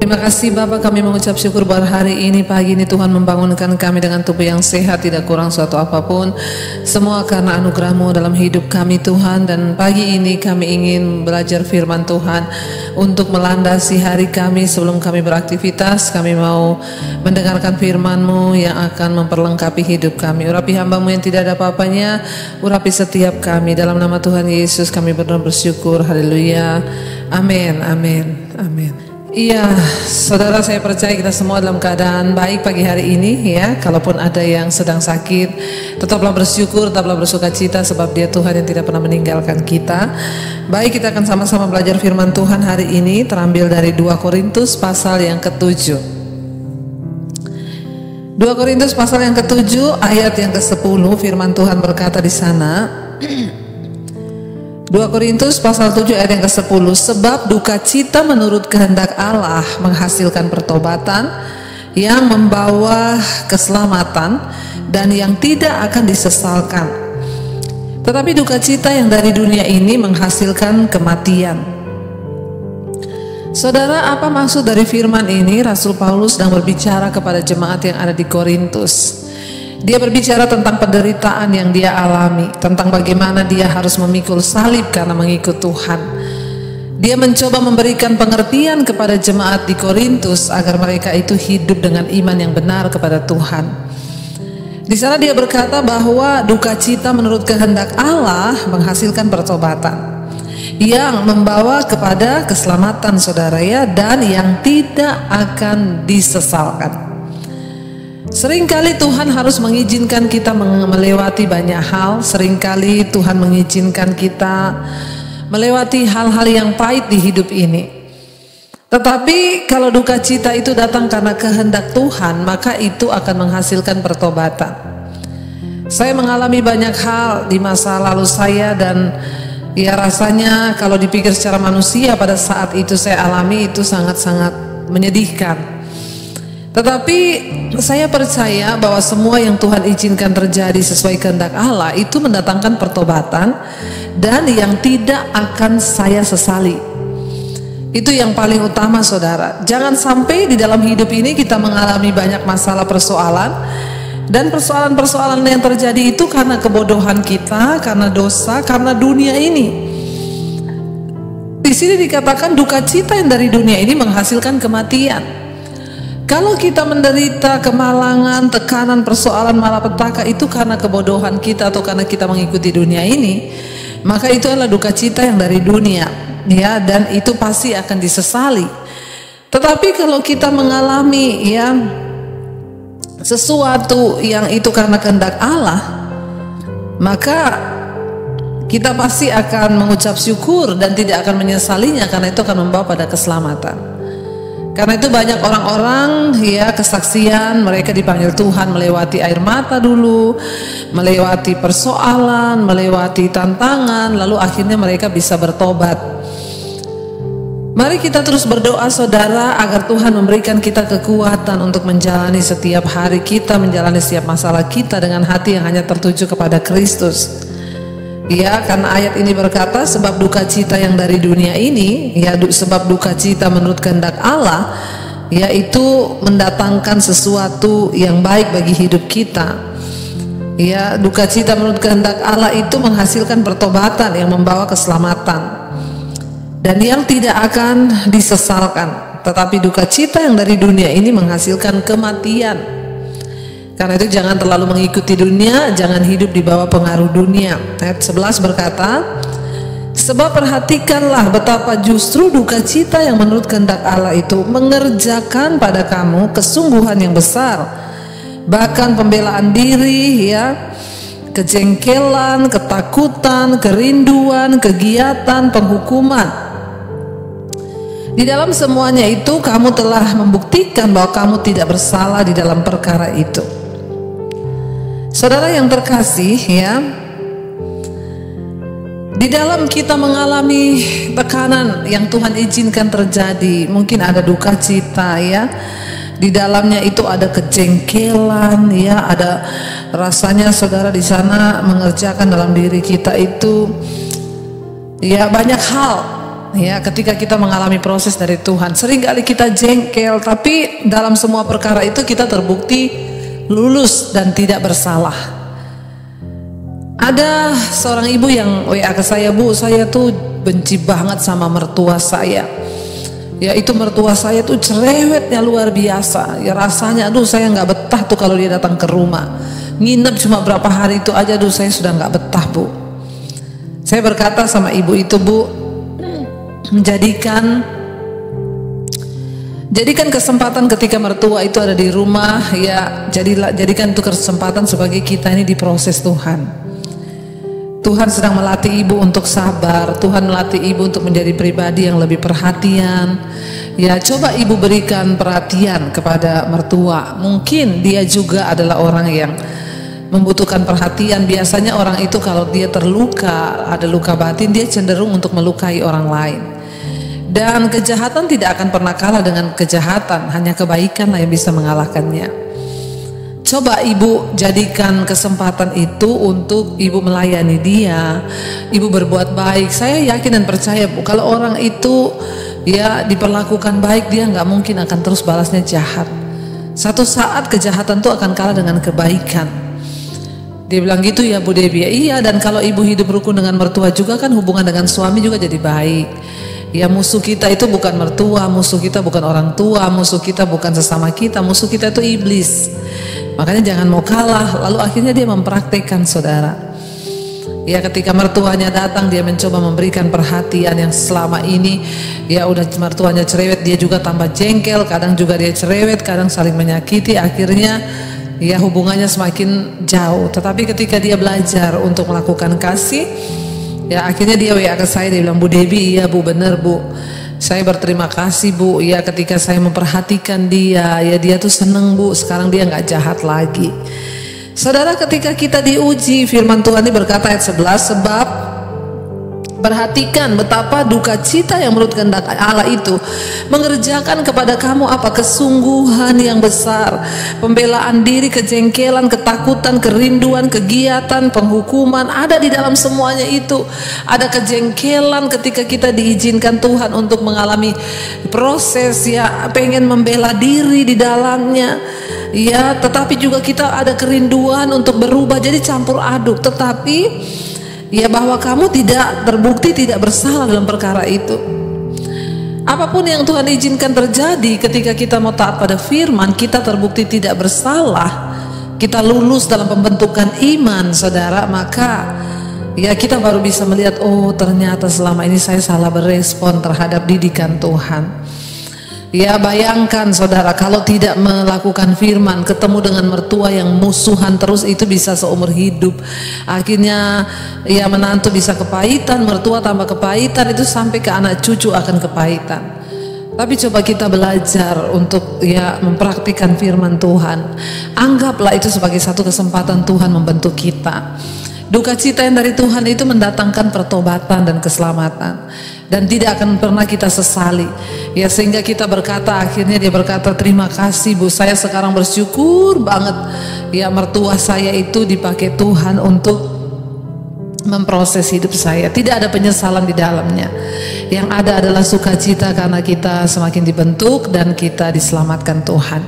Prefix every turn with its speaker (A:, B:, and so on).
A: Terima kasih Bapak, kami mengucap syukur buat hari ini, pagi ini Tuhan membangunkan kami dengan tubuh yang sehat, tidak kurang suatu apapun. Semua karena anugerah-Mu dalam hidup kami Tuhan. Dan pagi ini kami ingin belajar firman Tuhan untuk melandasi hari kami. Sebelum kami beraktivitas, kami mau mendengarkan firman-Mu yang akan memperlengkapi hidup kami. Urapi hamba-Mu yang tidak ada apa-apanya, urapi setiap kami. Dalam nama Tuhan Yesus kami berdoa bersyukur. Haleluya. Amin, amin, amin. Iya, saudara, saya percaya kita semua dalam keadaan baik pagi hari ini ya. Kalaupun ada yang sedang sakit, tetaplah bersyukur, tetaplah bersuka cita, sebab Dia Tuhan yang tidak pernah meninggalkan kita. Baik, kita akan sama-sama belajar firman Tuhan hari ini, terambil dari 2 Korintus pasal yang ke-7. 2 Korintus pasal yang ke-7 ayat yang ke-10, firman Tuhan berkata di sana. 2 Korintus pasal 7 ayat yang ke-10, sebab duka cita menurut kehendak Allah menghasilkan pertobatan yang membawa keselamatan dan yang tidak akan disesalkan. Tetapi duka cita yang dari dunia ini menghasilkan kematian. Saudara, apa maksud dari firman ini? Rasul Paulus sedang berbicara kepada jemaat yang ada di Korintus. Dia berbicara tentang penderitaan yang dia alami, tentang bagaimana dia harus memikul salib karena mengikut Tuhan. Dia mencoba memberikan pengertian kepada jemaat di Korintus agar mereka itu hidup dengan iman yang benar kepada Tuhan. Di sana dia berkata bahwa duka cita menurut kehendak Allah menghasilkan pertobatan yang membawa kepada keselamatan, saudara ya, dan yang tidak akan disesalkan. Seringkali Tuhan harus mengizinkan kita melewati banyak hal. Seringkali Tuhan mengizinkan kita melewati hal-hal yang pahit di hidup ini. Tetapi kalau duka cita itu datang karena kehendak Tuhan, maka itu akan menghasilkan pertobatan. Saya mengalami banyak hal di masa lalu saya, dan ya rasanya kalau dipikir secara manusia pada saat itu saya alami itu sangat-sangat menyedihkan. Tetapi saya percaya bahwa semua yang Tuhan izinkan terjadi sesuai kehendak Allah itu mendatangkan pertobatan dan yang tidak akan saya sesali. Itu yang paling utama, saudara. Jangan sampai di dalam hidup ini kita mengalami banyak masalah, persoalan, dan persoalan-persoalan yang terjadi itu karena kebodohan kita, karena dosa, karena dunia ini. Di sini dikatakan duka cita yang dari dunia ini menghasilkan kematian. Kalau kita menderita kemalangan, tekanan, persoalan, malapetaka itu karena kebodohan kita atau karena kita mengikuti dunia ini, maka itu adalah duka cita yang dari dunia, ya, dan itu pasti akan disesali. Tetapi kalau kita mengalami ya sesuatu yang itu karena kehendak Allah, maka kita pasti akan mengucap syukur dan tidak akan menyesalinya, karena itu akan membawa pada keselamatan. Karena itu banyak orang-orang ya kesaksian, mereka dipanggil Tuhan melewati air mata dulu, melewati persoalan, melewati tantangan, lalu akhirnya mereka bisa bertobat. Mari kita terus berdoa, saudara, agar Tuhan memberikan kita kekuatan untuk menjalani setiap hari kita, menjalani setiap masalah kita dengan hati yang hanya tertuju kepada Kristus. Ya, karena ayat ini berkata sebab duka cita yang dari dunia ini, ya, sebab duka cita menurut kehendak Allah, yaitu mendatangkan sesuatu yang baik bagi hidup kita. Ya, duka cita menurut kehendak Allah itu menghasilkan pertobatan yang membawa keselamatan dan yang tidak akan disesalkan. Tetapi duka cita yang dari dunia ini menghasilkan kematian. Karena itu jangan terlalu mengikuti dunia, jangan hidup di bawah pengaruh dunia. Ayat 11 berkata, sebab perhatikanlah betapa justru duka cita yang menurut kehendak Allah itu mengerjakan pada kamu kesungguhan yang besar, bahkan pembelaan diri, ya, kejengkelan, ketakutan, kerinduan, kegiatan, penghukuman. Di dalam semuanya itu kamu telah membuktikan bahwa kamu tidak bersalah di dalam perkara itu. Saudara yang terkasih, ya, di dalam kita mengalami tekanan yang Tuhan izinkan terjadi, mungkin ada duka cita, ya, di dalamnya itu ada kejengkelan, ya, ada rasanya saudara di sana mengerjakan dalam diri kita itu ya banyak hal Ya, ketika kita mengalami proses dari Tuhan, seringkali kita jengkel, tapi dalam semua perkara itu kita terbukti lulus dan tidak bersalah. Ada seorang ibu yang WA ke saya, Bu, saya tuh benci banget sama mertua saya. Ya, itu mertua saya tuh cerewetnya luar biasa. Ya, rasanya aduh saya nggak betah tuh kalau dia datang ke rumah. Nginep cuma berapa hari itu aja, aduh saya sudah nggak betah, Bu. Saya berkata sama ibu itu, Bu, jadikan kesempatan ketika mertua itu ada di rumah, ya jadikan itu kesempatan sebagai kita ini diproses Tuhan. Tuhan sedang melatih ibu untuk sabar, Tuhan melatih ibu untuk menjadi pribadi yang lebih perhatian. Ya, coba ibu berikan perhatian kepada mertua. Mungkin dia juga adalah orang yang membutuhkan perhatian. Biasanya orang itu kalau dia terluka, ada luka batin, dia cenderung untuk melukai orang lain. Dan kejahatan tidak akan pernah kalah dengan kejahatan, hanya kebaikanlah yang bisa mengalahkannya. Coba ibu jadikan kesempatan itu untuk ibu melayani dia, ibu berbuat baik. Saya yakin dan percaya, Bu, kalau orang itu ya diperlakukan baik, dia nggak mungkin akan terus balasnya jahat. Satu saat kejahatan itu akan kalah dengan kebaikan. Dia bilang gitu ya, Bu Debbie. Iya, dan kalau ibu hidup rukun dengan mertua juga kan hubungan dengan suami juga jadi baik. Ya, musuh kita itu bukan mertua, musuh kita bukan orang tua, musuh kita bukan sesama kita, musuh kita itu iblis. Makanya jangan mau kalah. Lalu akhirnya dia mempraktekkan, saudara. Ya, ketika mertuanya datang, dia mencoba memberikan perhatian yang selama ini ya udah mertuanya cerewet, dia juga tambah jengkel, kadang juga dia cerewet, kadang saling menyakiti, akhirnya ya hubungannya semakin jauh. Tetapi ketika dia belajar untuk melakukan kasih, ya akhirnya dia WA ke saya, dia bilang, Bu Debbie, iya Bu, bener Bu, saya berterima kasih Bu, ya ketika saya memperhatikan dia, ya dia tuh seneng Bu, sekarang dia nggak jahat lagi. Saudara, ketika kita diuji, firman Tuhan ini berkata ayat 11, sebab perhatikan betapa duka cita yang menurut kehendak Allah itu mengerjakan kepada kamu apa kesungguhan yang besar, pembelaan diri, kejengkelan, ketakutan, kerinduan, kegiatan, penghukuman, ada di dalam semuanya itu. Ada kejengkelan ketika kita diizinkan Tuhan untuk mengalami proses, ya pengen membela diri di dalamnya, ya tetapi juga kita ada kerinduan untuk berubah, jadi campur aduk. Tetapi ya bahwa kamu tidak terbukti tidak bersalah dalam perkara itu. Apapun yang Tuhan izinkan terjadi, ketika kita mau taat pada firman, kita terbukti tidak bersalah, kita lulus dalam pembentukan iman, saudara, maka ya kita baru bisa melihat, oh ternyata selama ini saya salah berespon terhadap didikan Tuhan. Ya bayangkan saudara, kalau tidak melakukan firman, ketemu dengan mertua yang musuhan terus, itu bisa seumur hidup. Akhirnya ya menantu bisa kepahitan, mertua tambah kepahitan, itu sampai ke anak cucu akan kepahitan. Tapi coba kita belajar untuk ya mempraktikkan firman Tuhan. Anggaplah itu sebagai satu kesempatan Tuhan membentuk kita. Duka cita yang dari Tuhan itu mendatangkan pertobatan dan keselamatan, dan tidak akan pernah kita sesali. Ya sehingga kita berkata, akhirnya dia berkata, terima kasih Bu, saya sekarang bersyukur banget ya mertua saya itu dipakai Tuhan untuk memproses hidup saya. Tidak ada penyesalan di dalamnya. Yang ada adalah sukacita karena kita semakin dibentuk dan kita diselamatkan Tuhan.